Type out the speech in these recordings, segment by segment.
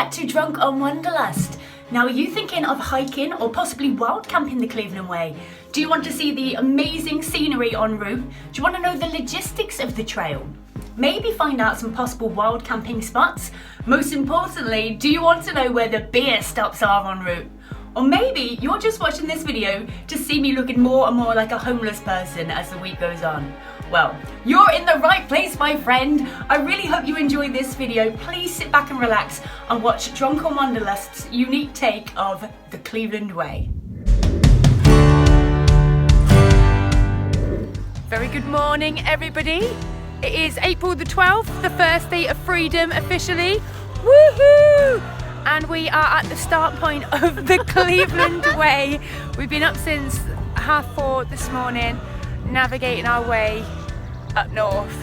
back to Drunk on Wanderlust. Now, are you thinking of hiking or possibly wild camping the Cleveland Way? Do you want to see the amazing scenery en route? Do you want to know the logistics of the trail? Maybe find out some possible wild camping spots? Most importantly, do you want to know where the beer stops are en route? Or maybe you're just watching this video to see me looking more and more like a homeless person as the week goes on. Well, you're in the right place, my friend. I really hope you enjoyed this video. Please sit back and relax and watch Drunk on Wanderlust's unique take of the Cleveland Way. Very good morning, everybody. It is April the 12th, the first day of freedom officially. Woohoo! And we are at the start point of the Cleveland Way. We've been up since 4:30 this morning, navigating our way up north.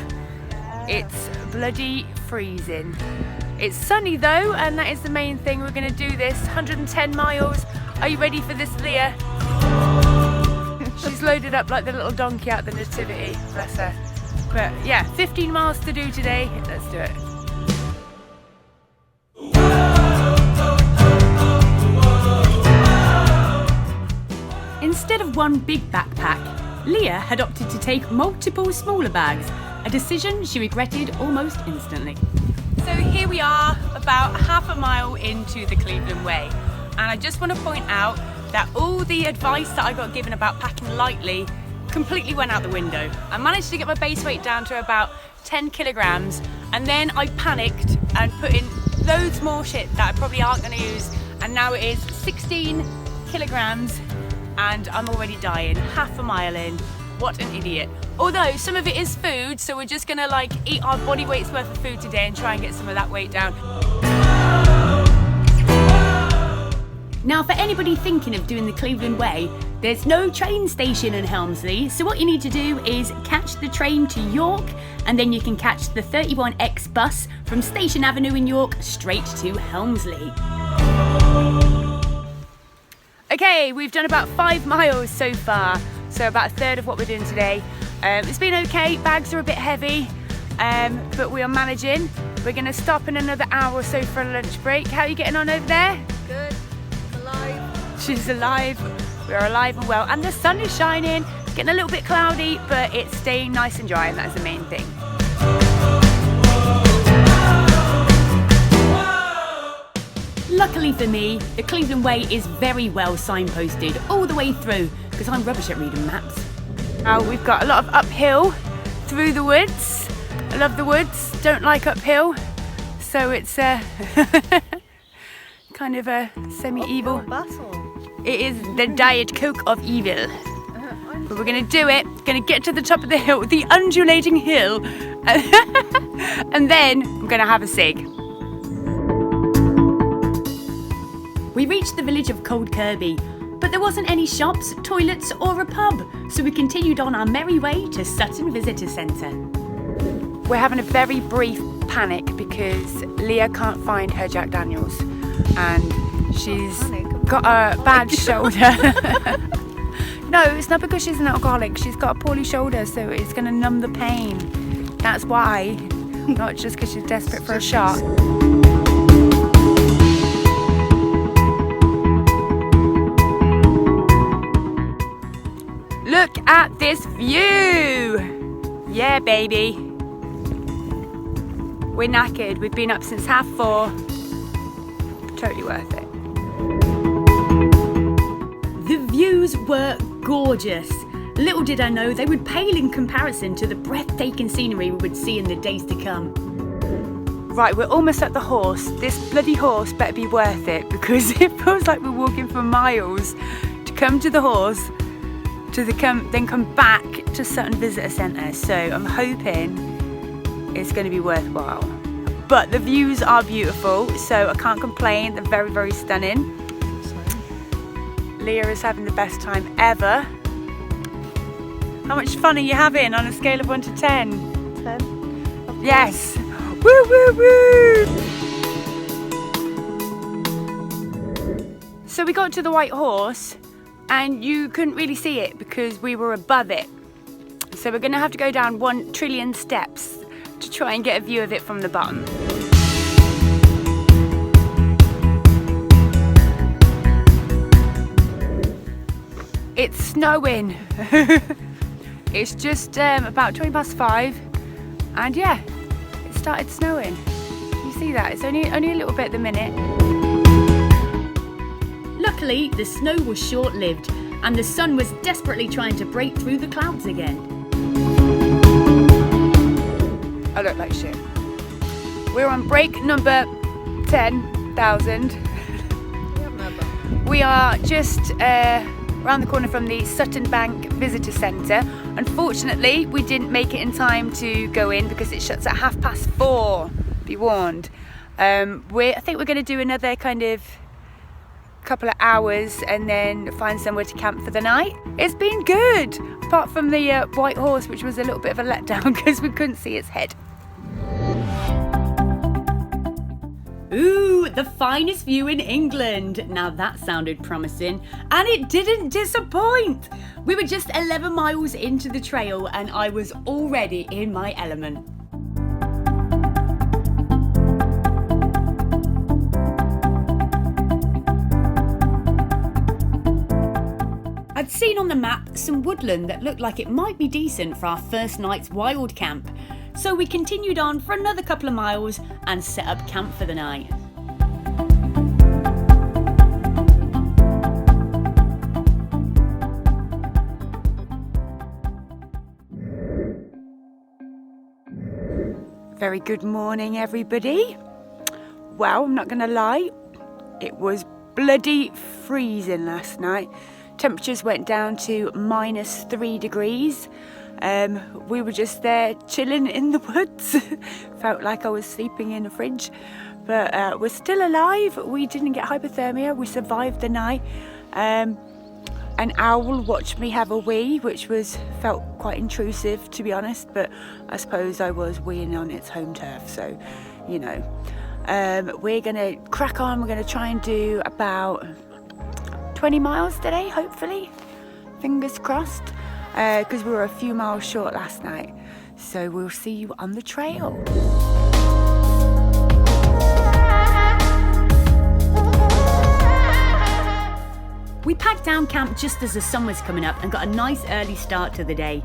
It's bloody freezing. It's sunny though, and that is the main thing. We're gonna do this 110 miles. Are you ready for this, Leah? She's loaded up like the little donkey out the nativity, bless her. But yeah, 15 miles to do today. Let's do it. Instead of one big backpack, Leah had opted to take multiple smaller bags, a decision she regretted almost instantly. So here we are, about half a mile into the Cleveland Way. And I just want to point out that all the advice that I got given about packing lightly completely went out the window. I managed to get my base weight down to about 10 kilograms, and then I panicked and put in loads more shit that I probably aren't going to use, and now it is 16 kilograms and I'm already dying, half a mile in. What an idiot. Although some of it is food, so we're just gonna like eat our body weight's worth of food today and try and get some of that weight down. Now, for anybody thinking of doing the Cleveland Way, there's no train station in Helmsley, so what you need to do is catch the train to York, and then you can catch the 31X bus from Station Avenue in York straight to Helmsley. Okay, we've done about 5 miles so far, so about a third of what we're doing today. It's been okay, bags are a bit heavy, but we are managing. We're going to stop in another hour or so for a lunch break. How are you getting on over there? Good, alive. She's alive, we're alive and well, and the sun is shining. It's getting a little bit cloudy, but it's staying nice and dry, and that's the main thing. Luckily for me, the Cleveland Way is very well signposted all the way through, because I'm rubbish at reading maps. Now we've got a lot of uphill through the woods. I love the woods, don't like uphill, so it's kind of a semi-evil. It is the Diet Coke of evil. But we're gonna do it, gonna get to the top of the hill, the undulating hill, and then I'm gonna have a cig. We reached the village of Cold Kirby, but there wasn't any shops, toilets or a pub, so we continued on our merry way to Sutton Visitor Centre. We're having a very brief panic because Leah can't find her Jack Daniels and she's got a bad shoulder. No, it's not because she's an alcoholic, she's got a poorly shoulder, so it's going to numb the pain. That's why, not just because she's desperate for a shot. Look at this view! Yeah, baby. We're knackered. We've been up since 4:30. Totally worth it. The views were gorgeous. Little did I know they would pale in comparison to the breathtaking scenery we would see in the days to come. Right, we're almost at the horse. This bloody horse better be worth it, because it feels like we're walking for miles to come to the horse, then come back to Sutton Visitor Centre, so I'm hoping it's going to be worthwhile. But the views are beautiful, so I can't complain. They're very, very stunning. Leah is having the best time ever. How much fun are you having on a scale of 1 to 10? 10. Yes! Woo, woo, woo! So we got to the White Horse, and you couldn't really see it because we were above it. So we're gonna have to go down 1 trillion steps to try and get a view of it from the bottom. It's snowing. It's just about 5:20 and yeah, it started snowing. You see that? It's only a little bit at the minute. Luckily, the snow was short-lived and the sun was desperately trying to break through the clouds again. I look like shit. We're on break number 10,000. We are just around the corner from the Sutton Bank Visitor Centre. Unfortunately, we didn't make it in time to go in because it shuts at 4:30. Be warned. I think we're going to do another kind of couple of hours and then find somewhere to camp for the night. It's been good, apart from the white horse, which was a little bit of a letdown because we couldn't see its head. Ooh, the finest view in England. Now that sounded promising, and it didn't disappoint. We were just 11 miles into the trail and I was already in my element. I'd seen on the map some woodland that looked like it might be decent for our first night's wild camp. So we continued on for another couple of miles and set up camp for the night. Very good morning, everybody. Well, I'm not going to lie, it was bloody freezing last night. Temperatures went down to -3 degrees. We were just there chilling in the woods. Felt like I was sleeping in a fridge, but we're still alive. We didn't get hypothermia. We survived the night. An owl watched me have a wee, which felt quite intrusive, to be honest, but I suppose I was weeing on its home turf, so you know. We're gonna crack on. We're gonna try and do about 20 miles today, hopefully. Fingers crossed. Because we were a few miles short last night. So we'll see you on the trail. We packed down camp just as the sun was coming up and got a nice early start to the day.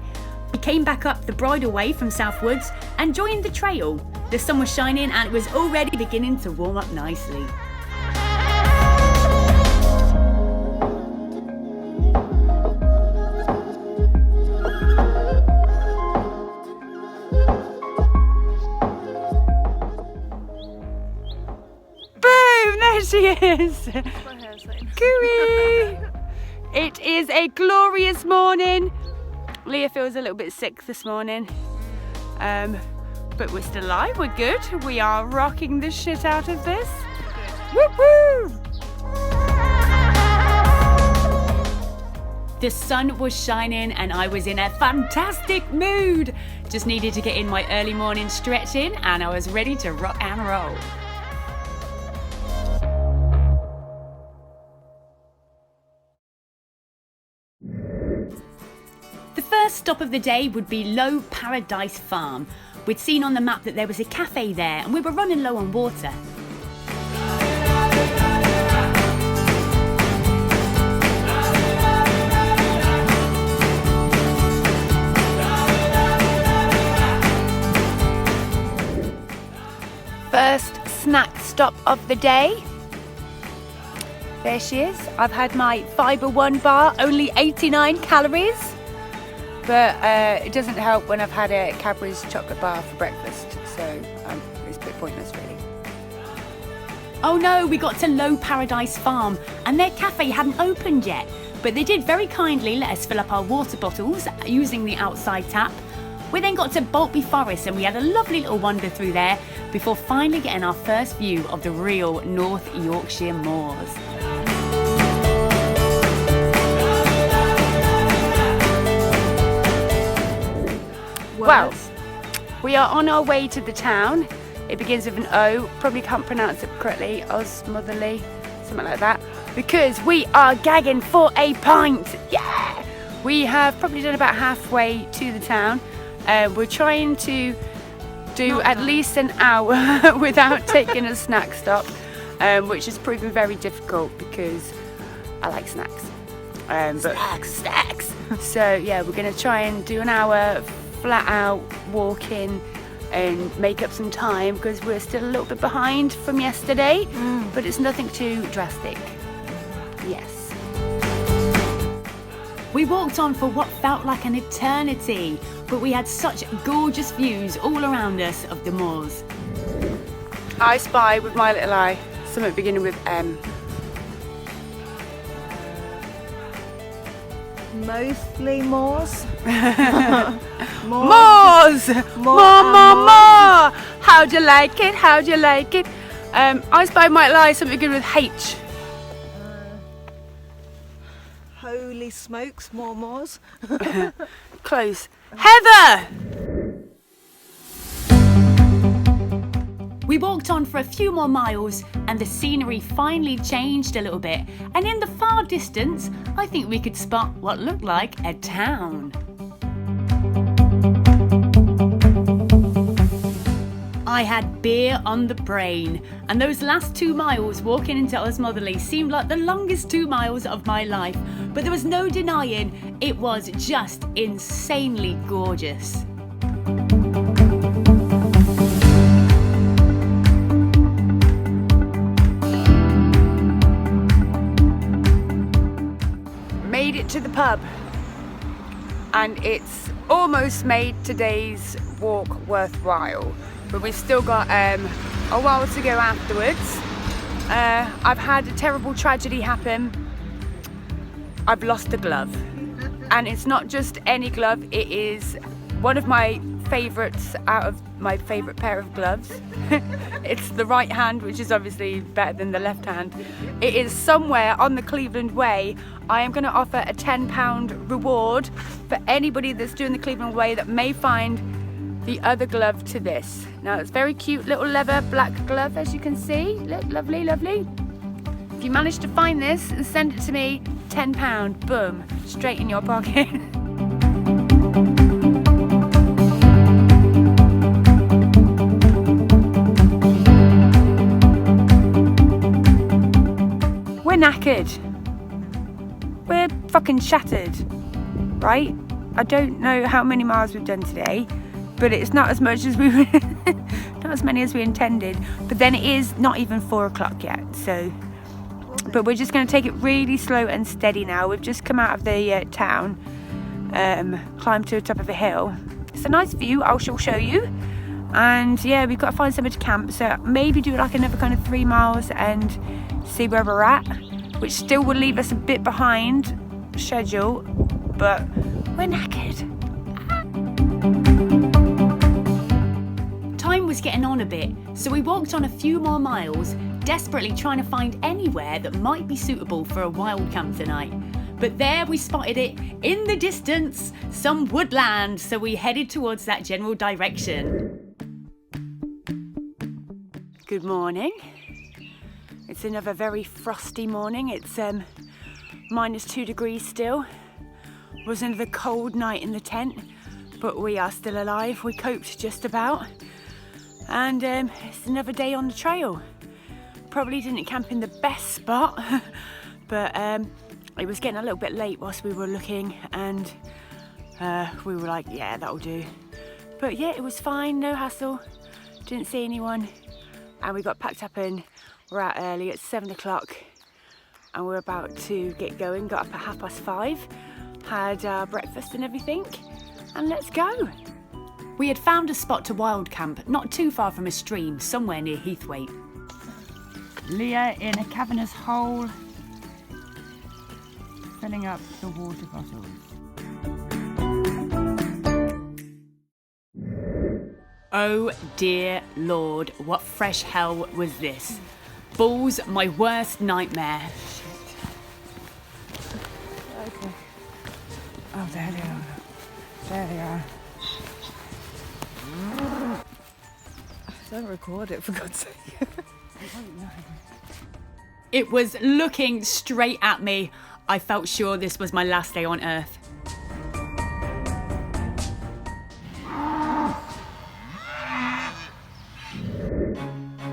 We came back up the bridleway from South Woods and joined the trail. The sun was shining and it was already beginning to warm up nicely. She is. Cooey! It is a glorious morning. Leah feels a little bit sick this morning. But we're still alive, we're good. We are rocking the shit out of this. Woo-hoo! The sun was shining and I was in a fantastic mood. Just needed to get in my early morning stretching and I was ready to rock and roll. The first stop of the day would be Low Paradise Farm. We'd seen on the map that there was a cafe there and we were running low on water. First snack stop of the day. There she is. I've had my Fibre One bar, only 89 calories. But it doesn't help when I've had a Cadbury's chocolate bar for breakfast, so it's a bit pointless really. Oh no, we got to Low Paradise Farm and their cafe hadn't opened yet, but they did very kindly let us fill up our water bottles using the outside tap. We then got to Boltby Forest and we had a lovely little wander through there before finally getting our first view of the real North Yorkshire moors. Well, we are on our way to the town. It begins with an O, probably can't pronounce it correctly, Osmotherly, something like that, because we are gagging for a pint. Yeah! We have probably done about halfway to the town. We're trying to do at least an hour without taking a snack stop, which has proven very difficult because I like snacks. But Snacks. so yeah, we're gonna try and do an hour flat out walking and make up some time because we're still a little bit behind from yesterday, but it's nothing too drastic. Yes. We walked on for what felt like an eternity, but we had such gorgeous views all around us of the moors. I spy with my little eye something beginning with M. Mostly moors. Moors! More! How'd you like it? How'd you like it? I spy might lie something good with H. Holy smokes, more moors. Close. Heather! We walked on for a few more miles and the scenery finally changed a little bit, and in the far distance I think we could spot what looked like a town. I had beer on the brain, and those last 2 miles walking into Osmotherley seemed like the longest 2 miles of my life, but there was no denying it was just insanely gorgeous. Made it to the pub, and it's almost made today's walk worthwhile, but we've still got a while to go afterwards. I've had a terrible tragedy happen. I've lost a glove, and it's not just any glove, it is one of my favourites out of my favourite pair of gloves. It's the right hand, which is obviously better than the left hand. It is somewhere on the Cleveland Way. I am going to offer a £10 reward for anybody that's doing the Cleveland Way that may find the other glove to this. Now it's very cute little leather black glove, as you can see. Look, lovely, lovely. If you manage to find this and send it to me, £10, boom, straight in your pocket. We're knackered. We're fucking shattered, right? I don't know how many miles we've done today, but it's not as much as not as many as we intended. But then it is not even 4 o'clock yet, so. But we're just going to take it really slow and steady now. We've just come out of the town, climbed to the top of a hill. It's a nice view. I shall show you. And yeah, we've got to find somewhere to camp. So maybe do like another kind of 3 miles and see where we're at, which still will leave us a bit behind schedule, but we're knackered. Time was getting on a bit, so we walked on a few more miles, desperately trying to find anywhere that might be suitable for a wild camp tonight. But there we spotted it in the distance, some woodland, so we headed towards that general direction. Good morning. It's another very frosty morning. It's -2 degrees still. Was another cold night in the tent, but we are still alive. We coped just about. And it's another day on the trail. Probably didn't camp in the best spot, but it was getting a little bit late whilst we were looking, and we were like, yeah, that'll do. But yeah, it was fine, no hassle. Didn't see anyone, and we got packed up and we're out early at 7 o'clock, and we're about to get going. Got up at 5:30, had our breakfast and everything, and let's go. We had found a spot to wild camp, not too far from a stream, somewhere near Heathwaite. Leah in a cavernous hole, filling up the water bottles. Oh dear Lord, what fresh hell was this? Balls, my worst nightmare. Okay. Oh, there they are. There they are. Don't record it, for God's sake. It was looking straight at me. I felt sure this was my last day on Earth.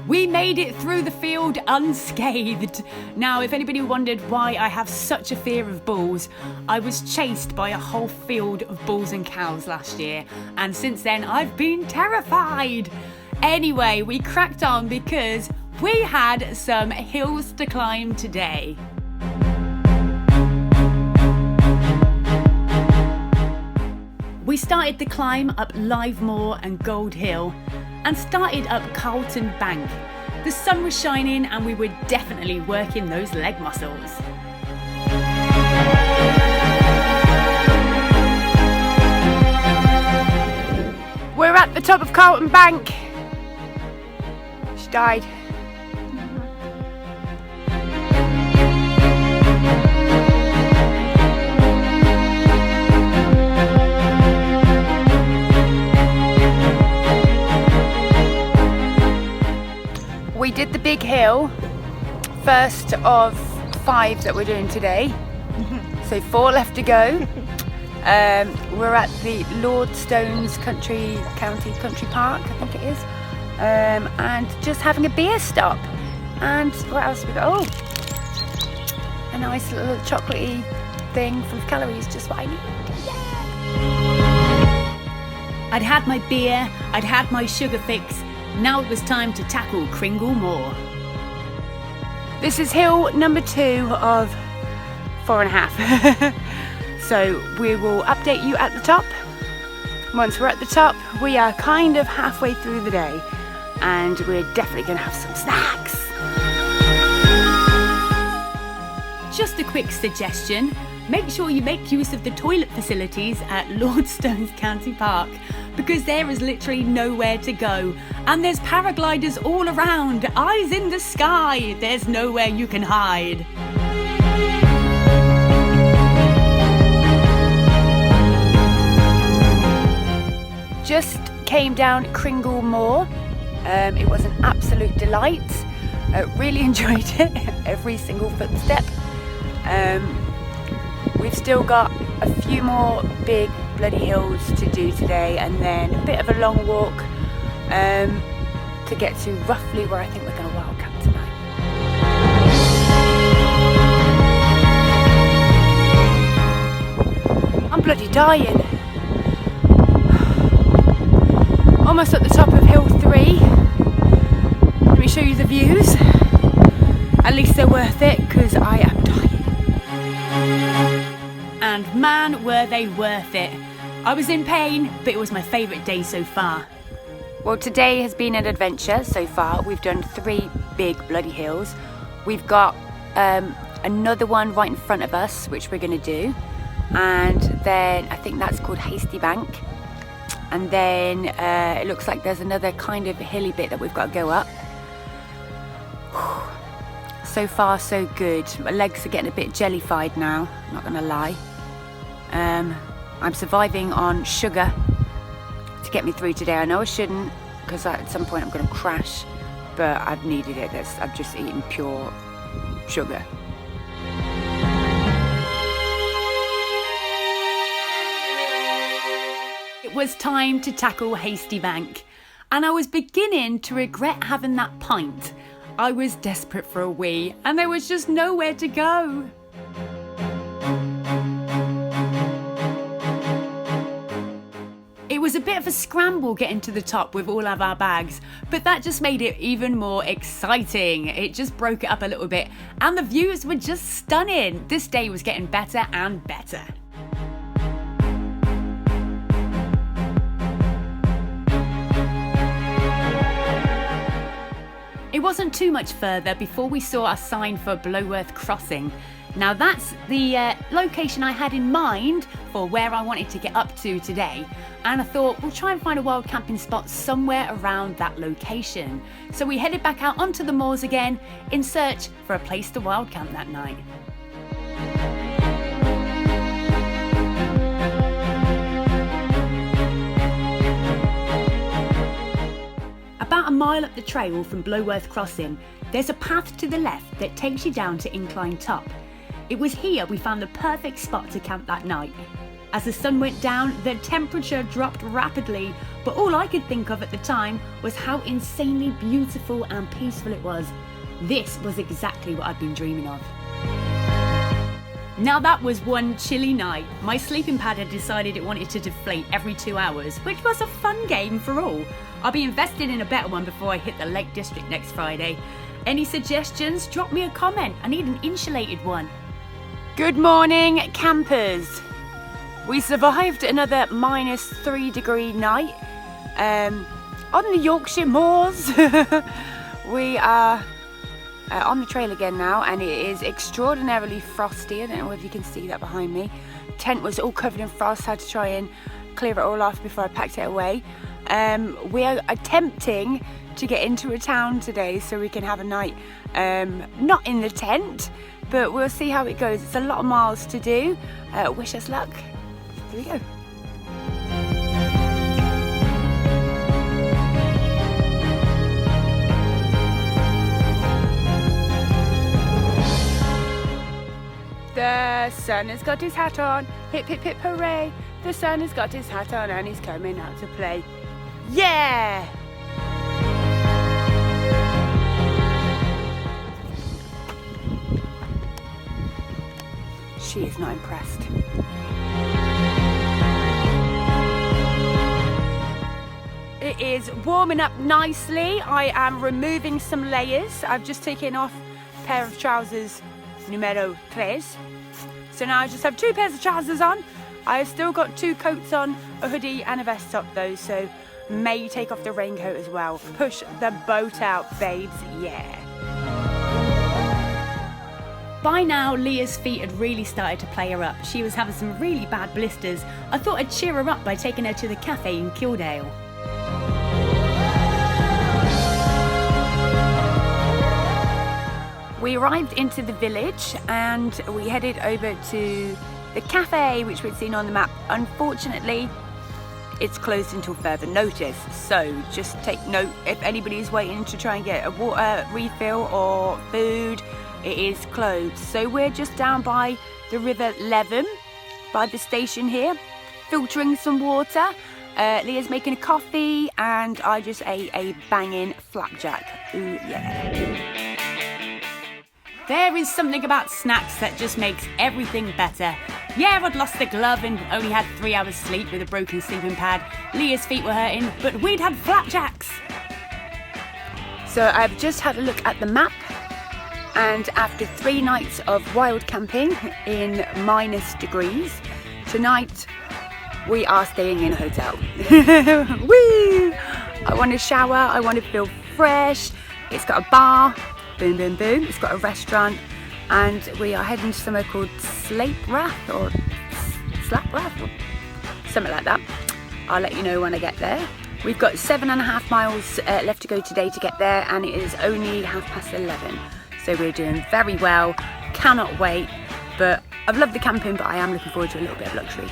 We made it through the field unscathed. Now, if anybody wondered why I have such a fear of bulls, I was chased by a whole field of bulls and cows last year, and since then I've been terrified. Anyway, we cracked on because we had some hills to climb today. We started the climb up Livemoor and Gold Hill and started up Carlton Bank. The sun was shining and we were definitely working those leg muscles. We're at the top of Carlton Bank. She died. We did the big hill, first of 5 that we're doing today, so 4 left to go. We're at the Lordstones County Park, I think it is, and just having a beer stop. And what else have we got? Oh, a nice little chocolatey thing full of calories, just what I need. Yeah. I'd had my beer, I'd had my sugar fix. Now it was time to tackle Kringle Moor. This is hill number 2 of 4.5. So we will update you at the top. Once we're at the top, we are kind of halfway through the day and we're definitely going to have some snacks. Just a quick suggestion, make sure you make use of the toilet facilities at Lordstones County Park, because there is literally nowhere to go and there's paragliders all around, eyes in the sky, there's nowhere you can hide. Just came down Kringle Moor. It was an absolute delight. Really enjoyed it, every single footstep. We've still got a few more big bloody hills to do today, and then a bit of a long walk to get to roughly where I think we're going to wild camp tonight. I'm bloody dying. Almost at the top of hill 3. Let me show you the views. At least they're worth it, because I am dying. And man, were they worth it. I was in pain, but it was my favourite day so far. Well, today has been an adventure so far. We've done 3 big bloody hills. We've got another one right in front of us, which we're going to do. And then I think that's called Hasty Bank. And then it looks like there's another kind of hilly bit that we've got to go up. So far, so good. My legs are getting a bit jellified now, not going to lie. I'm surviving on sugar to get me through today. I know I shouldn't, because at some point I'm going to crash, but I've needed it. I've just eaten pure sugar. It was time to tackle Hasty Bank, and I was beginning to regret having that pint. I was desperate for a wee, and there was just nowhere to go. It was a bit of a scramble getting to the top with all of our bags, but that just made it even more exciting. It just broke it up a little bit, and the views were just stunning. This day was getting better and better. It wasn't too much further before we saw a sign for Bloworth Crossing. Now that's the location I had in mind for where I wanted to get up to today, and I thought we'll try and find a wild camping spot somewhere around that location. So we headed back out onto the moors again in search for a place to wild camp that night. About a mile up the trail from Bloworth Crossing, there's a path to the left that takes you down to Incline Top. It was here we found the perfect spot to camp that night. As the sun went down, the temperature dropped rapidly, but all I could think of at the time was how insanely beautiful and peaceful it was. This was exactly what I'd been dreaming of. Now that was one chilly night. My sleeping pad had decided it wanted to deflate every 2 hours, which was a fun game for all. I'll be invested in a better one before I hit the Lake District next Friday. Any suggestions? Drop me a comment. I need an insulated one. Good morning, campers. We survived another -3 degree night on the Yorkshire moors. We are on the trail again now, and it is extraordinarily frosty. I don't know if you can see that behind me. Tent was all covered in frost. Had to try and clear it all off before I packed it away. We are attempting to get into a town today so we can have a night not in the tent, but we'll see how it goes. It's a lot of miles to do. Wish us luck. Here we go. The sun has got his hat on, hip hip hip hooray. The sun has got his hat on and he's coming out to play. Yeah! She is not impressed. It is warming up nicely. I am removing some layers. I've just taken off a pair of trousers numero 3. So now I just have 2 pairs of trousers on. I have still got 2 coats on, a hoodie and a vest top though, so may take off the raincoat as well. Push the boat out, babes, yeah. By now, Leah's feet had really started to play her up. She was having some really bad blisters. I thought I'd cheer her up by taking her to the cafe in Kildale. We arrived into the village and we headed over to the cafe which we'd seen on the map. Unfortunately, it's closed until further notice, so just take note if anybody's waiting to try and get a water refill or food, it is closed. So we're just down by the River Leven, by the station here, filtering some water. Leah's making a coffee and I just ate a banging flapjack. Ooh yeah. There is something about snacks that just makes everything better. Yeah, I'd lost the glove and only had 3 hours sleep with a broken sleeping pad. Leah's feet were hurting, but we'd had flapjacks. So I've just had a look at the map, and after 3 nights of wild camping in -degrees, tonight we are staying in a hotel. Woo! I want to shower, I want to feel fresh. It's got a bar. Boom, boom, boom. It's got a restaurant and we are heading to somewhere called Slapewath or something like that. I'll let you know when I get there. We've got 7.5 miles left to go today to get there and it is only 11:30. So we're doing very well. Cannot wait. But I've loved the camping, but I am looking forward to a little bit of luxury.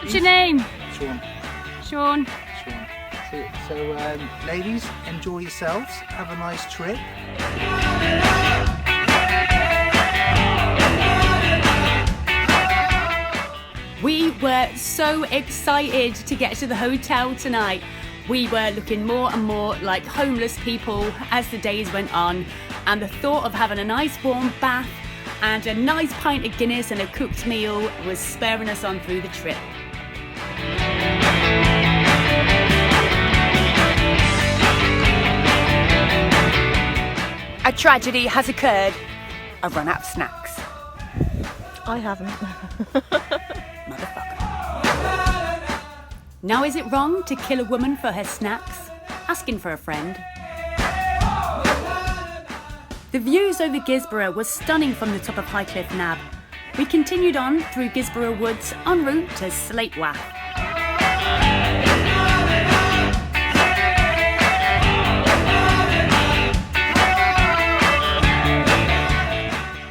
What's your name? Sean. Sean. So ladies, enjoy yourselves. Have a nice trip. We were so excited to get to the hotel tonight. We were looking more and more like homeless people as the days went on, and the thought of having a nice warm bath and a nice pint of Guinness and a cooked meal was spurring us on through the trip. A tragedy has occurred. I've run out of snacks. I haven't. Motherfucker. Now, is it wrong to kill a woman for her snacks? Asking for a friend. The views over Gisborough were stunning from the top of Highcliffe Nab. We continued on through Gisborough Woods en route to Slapewath.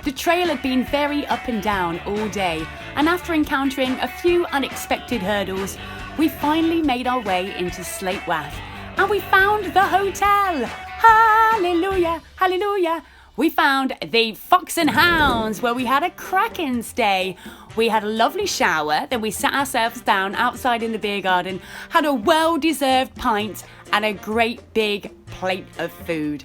The trail had been very up and down all day, and after encountering a few unexpected hurdles, we finally made our way into Slapewath, and we found the hotel. Hallelujah, hallelujah. we found the Fox and Hounds, where we had a cracking stay. We had a lovely shower, then we sat ourselves down outside in the beer garden, had a well-deserved pint and a great big plate of food.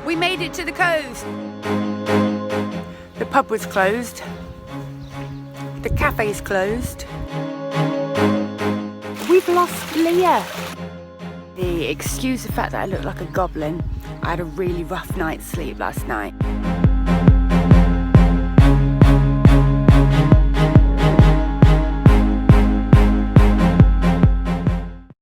We made it to the coast. The pub was closed. The cafe's closed. We've lost Leah. Excuse the fact that I look like a goblin. I had a really rough night's sleep last night.